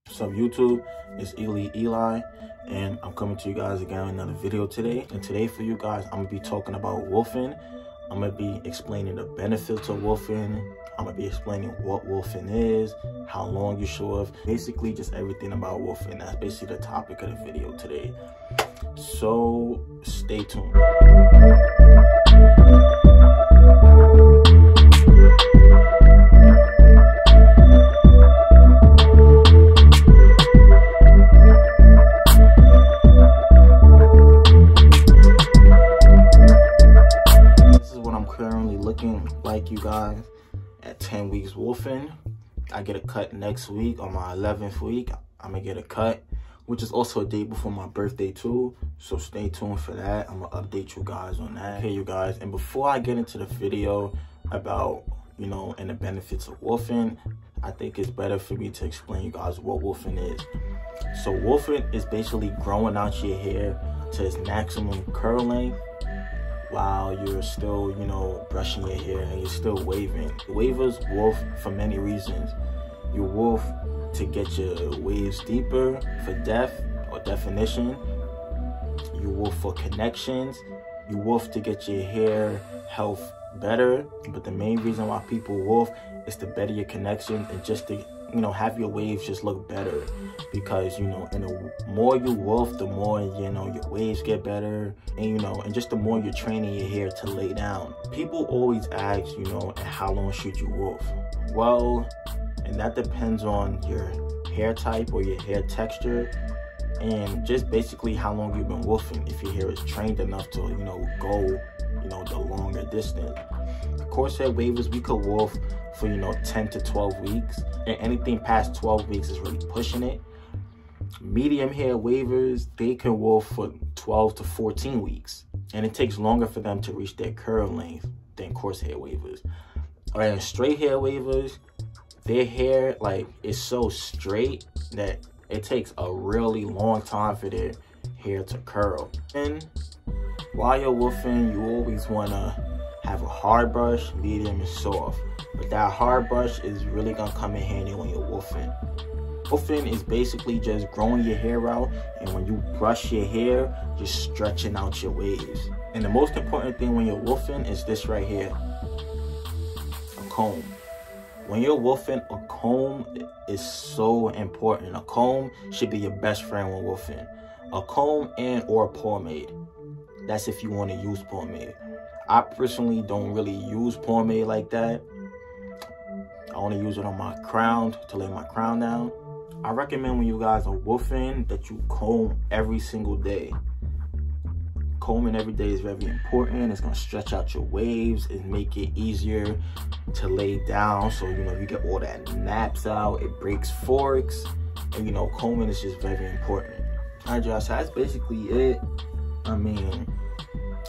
What's up, YouTube? It's Eli, and I'm coming to you guys again with another video today. And today for you guys, I'm gonna be talking about wolfing. I'm gonna be explaining the benefits of wolfing. I'm gonna be explaining what wolfing is, how long you should wolf, basically just everything about wolfing. That's basically the topic of the video today. So stay tuned. Like you guys at 10 weeks wolfing. I get a cut next week on my 11th week. I'm gonna get a cut, which is also a day before my birthday too, so stay tuned for that. I'm gonna update you guys on that. Okay, you guys, and before I get into the video about, you know, and the benefits of wolfing, I think it's better for me to explain you guys what wolfing is. So wolfing is basically growing out your hair to its maximum curl length while you're still, you know, brushing your hair and you're still waving. Wavers wolf for many reasons. You wolf to get your waves deeper for depth or definition. You wolf for connections. You wolf to get your hair health better. But the main reason why people wolf is to better your connection and just to, you know, have your waves just look better. Because, you know, and the more you wolf, the more, you know, your waves get better, and, you know, and just the more you're training your hair to lay down. People always ask, you know, how long should you wolf? Well, and that depends on your hair type or your hair texture, and just basically how long you've been wolfing. If your hair is trained enough to, you know, go, you know, the longer distance. Coarse hair wavers, we could wolf for, you know, 10 to 12 weeks, and anything past 12 weeks is really pushing it. Medium hair wavers, they can wolf for 12 to 14 weeks, and it takes longer for them to reach their curl length than coarse hair wavers. All right, and straight hair wavers, their hair like is so straight that it takes a really long time for their hair to curl. And while you're wolfing, you always want to have a hard brush, medium, and soft. But that hard brush is really gonna come in handy when you're wolfing. Wolfing is basically just growing your hair out, and when you brush your hair, just stretching out your waves. And the most important thing when you're wolfing is this right here, a comb. When you're wolfing, a comb is so important. A comb should be your best friend when wolfing. A comb and or pomade. That's if you want to use pomade. I personally don't really use pomade like that. I only use it on my crown to lay my crown down. I recommend when you guys are wolfing that you comb every single day. Combing every day is very important. It's gonna stretch out your waves and make it easier to lay down. So, you know, you get all that naps out, it breaks forks, and, you know, combing is just very important. All right, y'all, so that's basically it. I mean,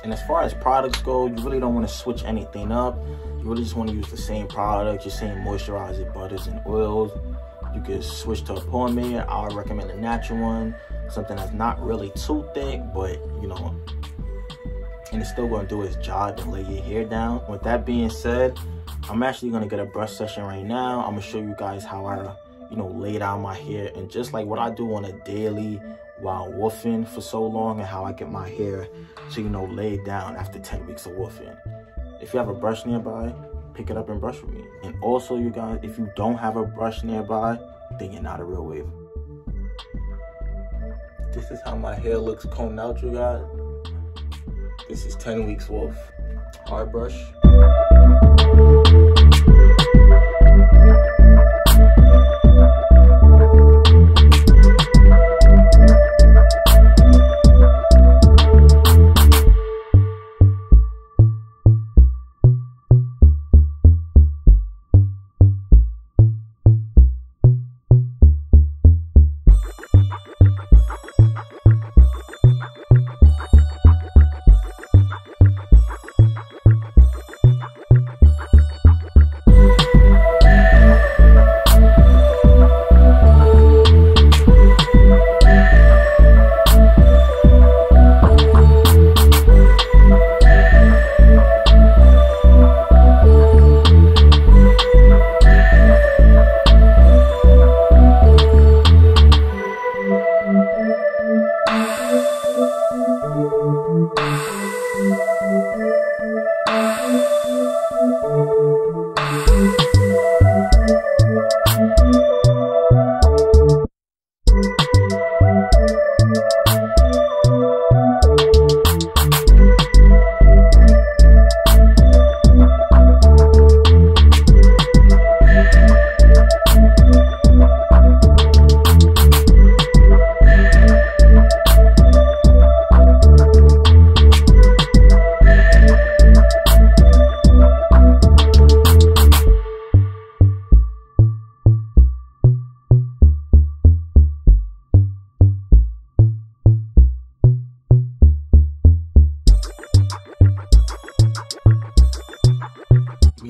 and as far as products go, you really don't want to switch anything up. You really just want to use the same product, your same moisturizer, butters, and oils. You could switch to a pomade. I would recommend a natural one, something that's not really too thick, but, you know, and it's still going to do its job and lay your hair down. With that being said, I'm actually going to get a brush session right now. I'm going to show you guys how I, you know, lay down my hair, and just like what I do on a daily while wolfing for so long, and how I get my hair to, you know, lay down after 10 weeks of wolfing. If you have a brush nearby, pick it up and brush with me. And also, you guys, if you don't have a brush nearby, then you're not a real waver. This is how my hair looks combed out, you guys. This is 10 weeks wolf. Hard brush.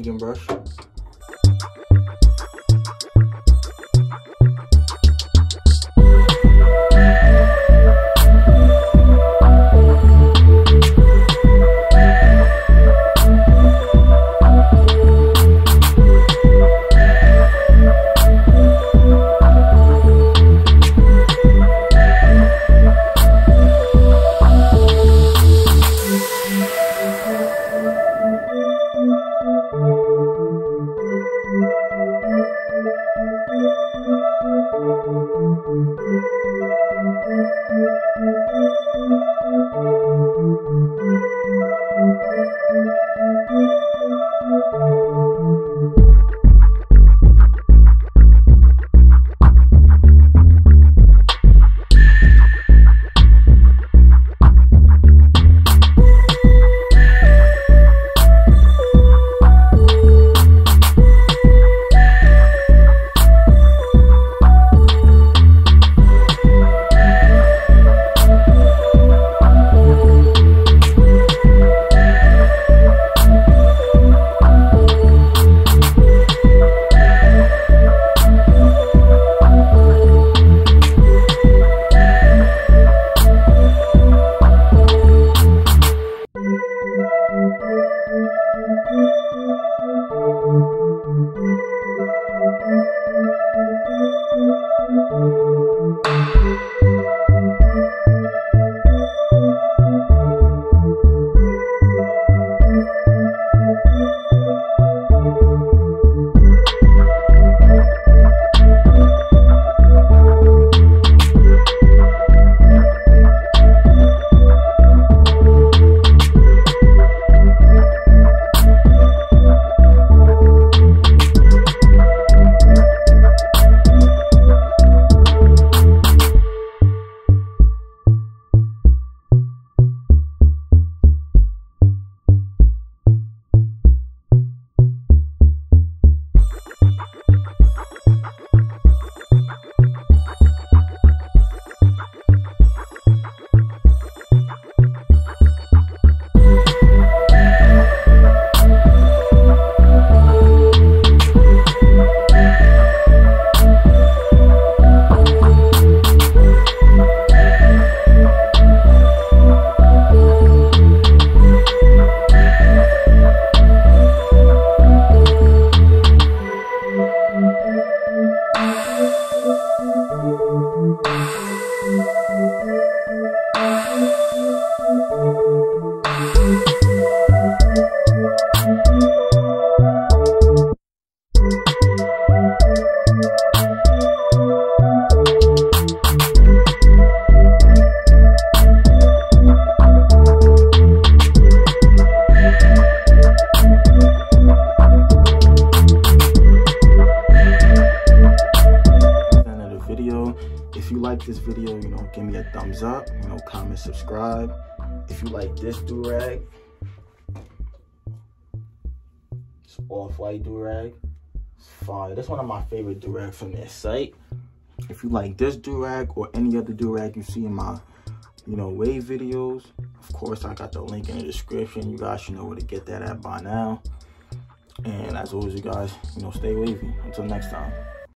vegan brush. If you like this video, you know, give me a thumbs up, you know, comment, subscribe. If you like this do-rag, it's off-white do-rag, it's fire. That's one of my favorite do-rags from their site. If you like this do-rag or any other do-rag you see in my, you know, wave videos, of course, I got the link in the description. You guys should know where to get that at by now. And as always, you guys, you know, stay wavy. Until next time.